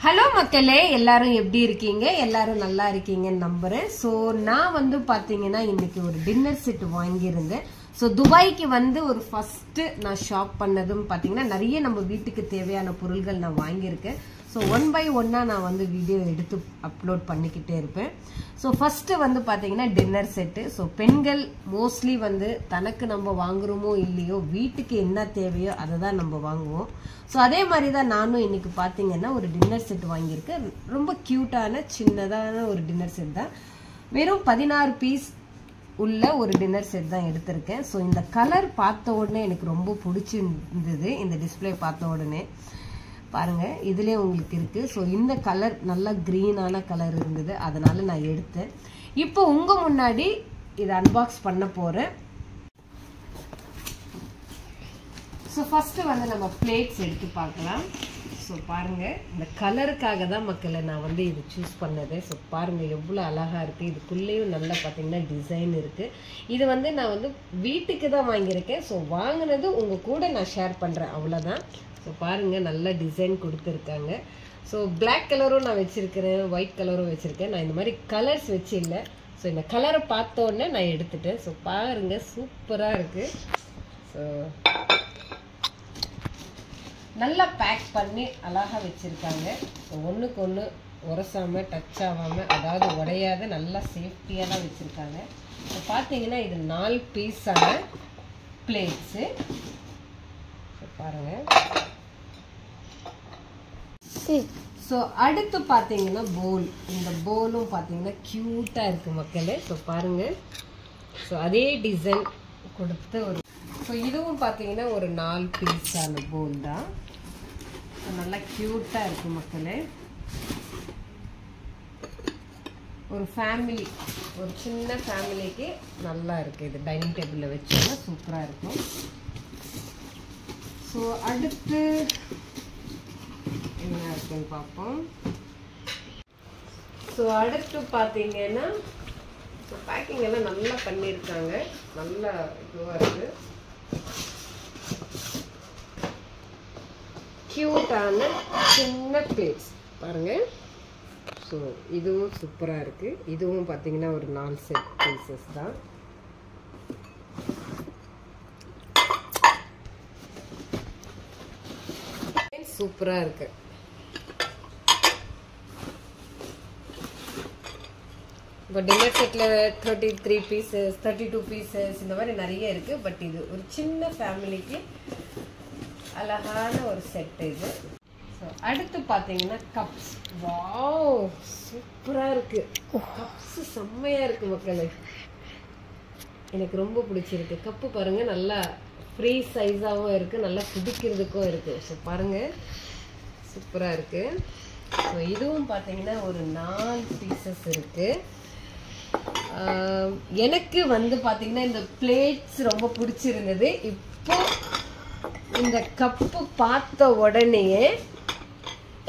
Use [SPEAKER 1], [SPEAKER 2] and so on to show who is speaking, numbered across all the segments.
[SPEAKER 1] Hello மக்களே, எல்லாரும் எப்படி இருக்கீங்க? எல்லாரும் நல்லா இருக்கீங்கன்னு நம்புறேன். ஸோ நான் வந்து பாத்தீங்கன்னா இன்னைக்கு ஒரு டின்னர் செட் வாங்கியிருந்தேன். ஸோ துபாய்க்கு வந்து ஒரு ஃபர்ஸ்ட் நான் ஷாப் பண்ணதும் பாத்தீங்கன்னா நிறைய நம்ம வீட்டுக்கு தேவையான பொருள்கள் நான் வாங்கியிருக்கேன். ஸோ ஒன் பை ஒன்னா நான் வந்து வீடியோ எடுத்து அப்லோட் பண்ணிக்கிட்டே இருப்பேன். ஸோ ஃபர்ஸ்ட் வந்து பாத்தீங்கன்னா டின்னர் செட்டு. ஸோ பெண்கள் மோஸ்ட்லி வந்து தனக்கு நம்ம வாங்குறோமோ இல்லையோ வீட்டுக்கு என்ன தேவையோ அதை தான் நம்ம வாங்குவோம். ஸோ அதே மாதிரி தான் நானும் இன்னைக்கு பார்த்தீங்கன்னா ஒரு டின்னர் செட் வாங்கியிருக்கேன். ரொம்ப க்யூட்டான சின்னதான ஒரு டின்னர் செட் தான். வெறும் 16 பீஸ் உள்ள ஒரு டின்னர் செட் தான் எடுத்திருக்கேன். ஸோ இந்த கலர் பார்த்த உடனே எனக்கு ரொம்ப பிடிச்சிருந்தது. இந்த டிஸ்பிளே பார்த்த உடனே பாருங்க, இதுலேயே உங்களுக்கு இருக்கு. ஸோ இந்த கலர் நல்லா கிரீனான கலர் இருந்தது, அதனால நான் எடுத்தேன். இப்போ உங்க முன்னாடி இதை அன்பாக்ஸ் பண்ண போறேன். ஸோ ஃபர்ஸ்ட் வந்து நம்ம பிளேட்ஸ் எடுத்து பார்க்கலாம். ஸோ பாருங்க, இந்த கலருக்காக தான் மக்களை நான் வந்து இது சூஸ் பண்ணது. ஸோ பாருங்க எவ்வளோ அழகா இருக்கு. இதுக்குள்ளேயும் நல்லா பார்த்தீங்கன்னா டிசைன் இருக்கு. இது வந்து நான் வந்து வீட்டுக்கு தான் வாங்கியிருக்கேன். ஸோ வாங்கினது உங்க கூட நான் ஷேர் பண்றேன், அவ்வளோதான். ஸோ பாருங்க நல்ல டிசைன் கொடுத்துருக்காங்க. ஸோ பிளாக் கலரும் நான் வச்சிருக்கிறேன், ஒயிட் கலரும் வச்சிருக்கேன். நான் இந்த மாதிரி கலர்ஸ் வச்சு இல்லை. ஸோ இந்த கலரை பார்த்த உடனே நான் எடுத்துட்டேன். ஸோ பாருங்க சூப்பராக இருக்கு. ஸோ நல்லா பேக் பண்ணி அழகா வச்சிருக்காங்க. ஒண்ணுக்கு ஒண்ணு உரசாம டச் ஆகாம, அதாவது உடையாத நல்லா சேஃப்டியா தான் வச்சிருக்காங்க. இப்போ பாத்தீங்கன்னா இது 4 பீஸான பிளேட்ஸ் பாருங்க. ஸோ அடுத்து பார்த்தீங்கன்னா போல். இந்த போலும் பார்த்தீங்கன்னா க்யூட்டாக இருக்குது மக்களே. ஸோ பாருங்க, ஸோ அதே டிசைன் கொடுத்து ஒரு ஸோ இதுவும் பார்த்தீங்கன்னா ஒரு 4 பீஸான போல் தான். நல்லா க்யூட்டாக இருக்குது மக்களே. ஒரு ஃபேமிலி, ஒரு சின்ன ஃபேமிலிக்கு நல்லா இருக்குது. இது டைனிங் டேபிளில் வச்சோம்னா சூப்பராக இருக்கும். ஸோ அடுத்து என்ன இருக்குன்னு பார்ப்போம். ஸோ அடுத்து பார்த்தீங்கன்னா பேக்கிங் எல்லாம் நல்லா பண்ணியிருக்காங்க. நல்லா இதுவாக இருக்கு, கியூட்டான சின்ன பிளேட்ஸ் பாருங்க. ஸோ இதுவும் சூப்பராக இருக்கு. இதுவும் பார்த்தீங்கன்னா ஒரு 4 செட் பீசஸ் தான். சூப்பராக இருக்கு. இப்போ டின்னர் செட்டில் 33 பீசஸ், 32 பீசஸ் இந்த மாதிரி நிறைய இருக்கு. பட் இது ஒரு சின்ன ஃபேமிலிக்கு அழகான ஒரு செட் இது. ஸோ அடுத்து பார்த்தீங்கன்னா கப்ஸ். வாவ், சூப்பராக இருக்கு. கப்ஸ் செம்மையா இருக்கு மக்களே, எனக்கு ரொம்ப பிடிச்சிருக்கு. கப்பு பாருங்க, நல்லா ஃப்ரீ சைஸாகவும் இருக்கு, நல்லா பிடிக்கிறதுக்கும் இருக்கு. ஸோ பாருங்க சூப்பராக இருக்கு. ஸோ இதுவும் பார்த்தீங்கன்னா ஒரு 4 பீசஸ் இருக்கு. எனக்கு வந்து பார்த்தீங்கன்னா இந்த பிளேட்ஸ் ரொம்ப பிடிச்சிருந்தது. இப்போ இந்த கப்பு பார்த்த உடனே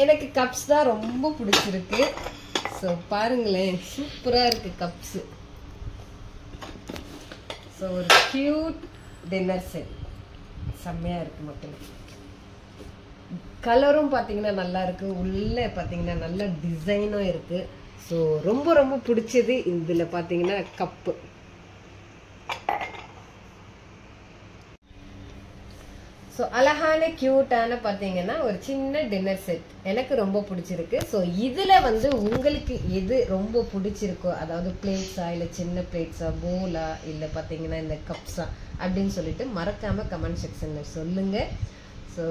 [SPEAKER 1] எனக்கு கப்ஸ் தான் ரொம்ப பிடிச்சிருக்கு. ஸோ பாருங்களேன் சூப்பராக இருக்கு கப்ஸ். ஸோ ஒரு கியூட் டின்னர் செட் செம்மையா இருக்கு மக்களே. கலரும் பார்த்தீங்கன்னா நல்லா இருக்கு, உள்ள பார்த்தீங்கன்னா நல்ல டிசைனும் இருக்கு. ஸோ ரொம்ப ரொம்ப பிடிச்சது இதில் பார்த்தீங்கன்னா கப்பு. ஸோ அழகான க்யூட்டான பார்த்தீங்கன்னா ஒரு சின்ன டின்னர் செட் எனக்கு ரொம்ப பிடிச்சிருக்கு. ஸோ இதில் வந்து உங்களுக்கு எது ரொம்ப பிடிச்சிருக்கோ, அதாவது பிளேட்ஸா இல்லை சின்ன பிளேட்ஸா, போலா இல்லை பார்த்தீங்கன்னா இந்த கப்ஸா அப்படின்னு சொல்லிட்டு மறக்காம கமெண்ட் செக்ஷனில் சொல்லுங்க. ஸோ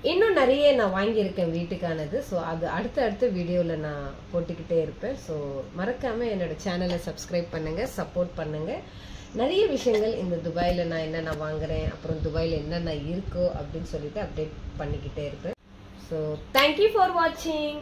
[SPEAKER 1] இன்னும் நிறைய நான் வாங்கியிருக்கேன் வீட்டுக்கானது. ஸோ அது அடுத்த வீடியோவில் நான் போட்டுக்கிட்டே இருப்பேன். ஸோ மறக்காமல் என்னோட சேனலை சப்ஸ்கிரைப் பண்ணுங்கள், சப்போர்ட் பண்ணுங்கள். நிறைய விஷயங்கள் இந்த துபாயில் நான் என்னென்ன வாங்குறேன், அப்புறம் துபாயில் என்னென்ன இருக்கோ அப்படின்னு சொல்லிட்டு அப்டேட் பண்ணிக்கிட்டே இருப்பேன். ஸோ தேங்க்யூ ஃபார் வாட்சிங்.